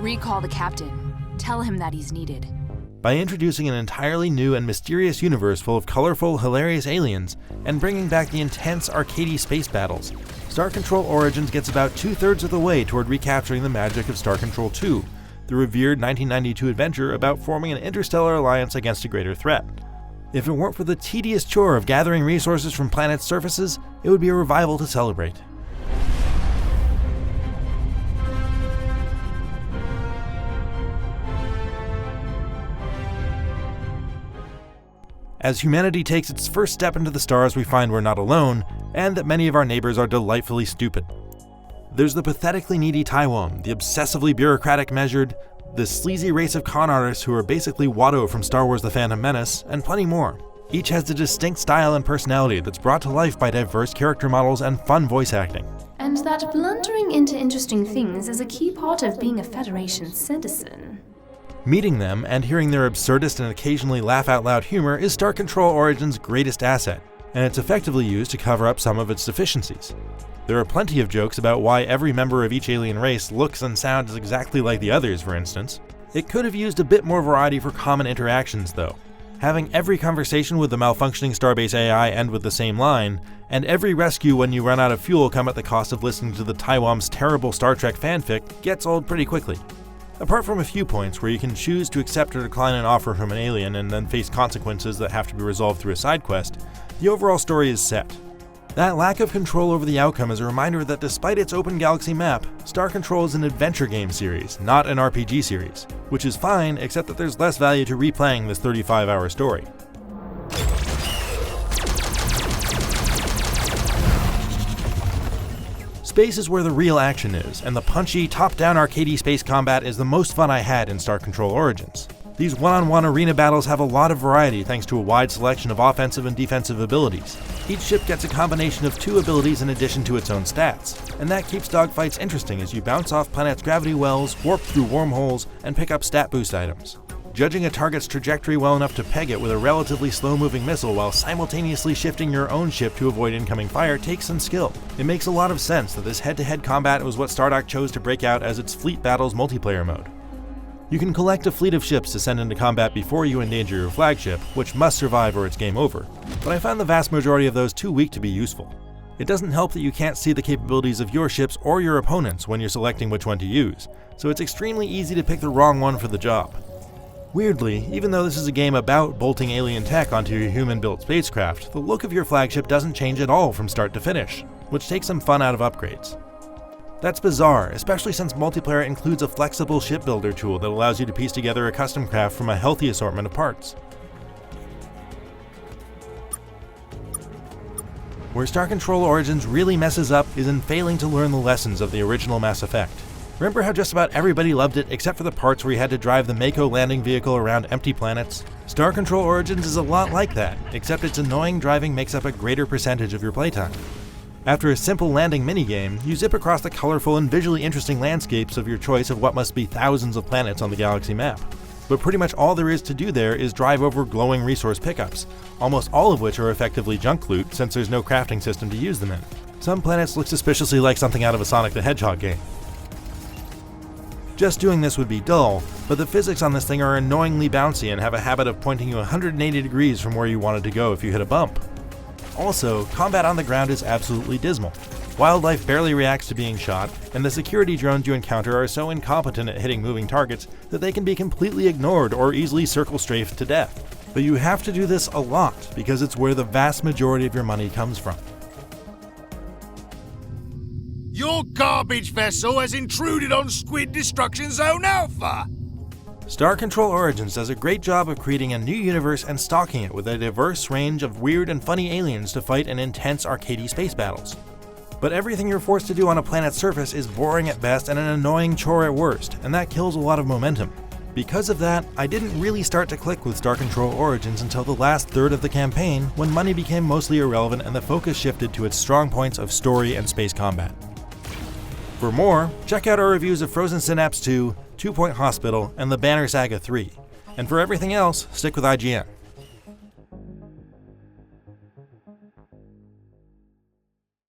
Recall the captain. Tell him that he's needed. By introducing an entirely new and mysterious universe full of colorful, hilarious aliens, and bringing back the intense, arcadey space battles, Star Control Origins gets about 2/3 of the way toward recapturing the magic of Star Control 2, the revered 1992 adventure about forming an interstellar alliance against a greater threat. If it weren't for the tedious chore of gathering resources from planets' surfaces, it would be a revival to celebrate. As humanity takes its first step into the stars, we find we're not alone, and that many of our neighbors are delightfully stupid. There's the pathetically needy Taiwan, the obsessively bureaucratic Measured, the sleazy race of con artists who are basically Watto from Star Wars The Phantom Menace, and plenty more. Each has a distinct style and personality that's brought to life by diverse character models and fun voice acting. And that blundering into interesting things is a key part of being a Federation citizen. Meeting them and hearing their absurdist and occasionally laugh-out-loud humor is Star Control Origins' greatest asset, and it's effectively used to cover up some of its deficiencies. There are plenty of jokes about why every member of each alien race looks and sounds exactly like the others, for instance. It could have used a bit more variety for common interactions, though. Having every conversation with the malfunctioning Starbase AI end with the same line, and every rescue when you run out of fuel come at the cost of listening to the Taiwan's terrible Star Trek fanfic gets old pretty quickly. Apart from a few points where you can choose to accept or decline an offer from an alien and then face consequences that have to be resolved through a side quest, the overall story is set. That lack of control over the outcome is a reminder that despite its open galaxy map, Star Control is an adventure game series, not an RPG series, which is fine except that there's less value to replaying this 35-hour story. Space is where the real action is, and the punchy, top-down arcadey space combat is the most fun I had in Star Control Origins. These one-on-one arena battles have a lot of variety thanks to a wide selection of offensive and defensive abilities. Each ship gets a combination of 2 abilities in addition to its own stats, and that keeps dogfights interesting as you bounce off planets' gravity wells, warp through wormholes, and pick up stat boost items. Judging a target's trajectory well enough to peg it with a relatively slow-moving missile while simultaneously shifting your own ship to avoid incoming fire takes some skill. It makes a lot of sense that this head-to-head combat was what Stardock chose to break out as its Fleet Battles multiplayer mode. You can collect a fleet of ships to send into combat before you endanger your flagship, which must survive or it's game over, but I found the vast majority of those too weak to be useful. It doesn't help that you can't see the capabilities of your ships or your opponents when you're selecting which one to use, so it's extremely easy to pick the wrong one for the job. Weirdly, even though this is a game about bolting alien tech onto your human-built spacecraft, the look of your flagship doesn't change at all from start to finish, which takes some fun out of upgrades. That's bizarre, especially since multiplayer includes a flexible shipbuilder tool that allows you to piece together a custom craft from a healthy assortment of parts. Where Star Control Origins really messes up is in failing to learn the lessons of the original Mass Effect. Remember how just about everybody loved it except for the parts where you had to drive the Mako landing vehicle around empty planets? Star Control Origins is a lot like that, except its annoying driving makes up a greater percentage of your playtime. After a simple landing minigame, you zip across the colorful and visually interesting landscapes of your choice of what must be thousands of planets on the galaxy map. But pretty much all there is to do there is drive over glowing resource pickups, almost all of which are effectively junk loot since there's no crafting system to use them in. Some planets look suspiciously like something out of a Sonic the Hedgehog game. Just doing this would be dull, but the physics on this thing are annoyingly bouncy and have a habit of pointing you 180 degrees from where you wanted to go if you hit a bump. Also, combat on the ground is absolutely dismal. Wildlife barely reacts to being shot, and the security drones you encounter are so incompetent at hitting moving targets that they can be completely ignored or easily circle strafed to death. But you have to do this a lot because it's where the vast majority of your money comes from. Your garbage vessel has intruded on Squid Destruction Zone Alpha! Star Control Origins does a great job of creating a new universe and stocking it with a diverse range of weird and funny aliens to fight in intense arcadey space battles. But everything you're forced to do on a planet's surface is boring at best and an annoying chore at worst, and that kills a lot of momentum. Because of that, I didn't really start to click with Star Control Origins until the last third of the campaign, when money became mostly irrelevant and the focus shifted to its strong points of story and space combat. For more, check out our reviews of Frozen Synapse 2, 2 Point Hospital, and the Banner Saga 3. And for everything else, stick with IGN.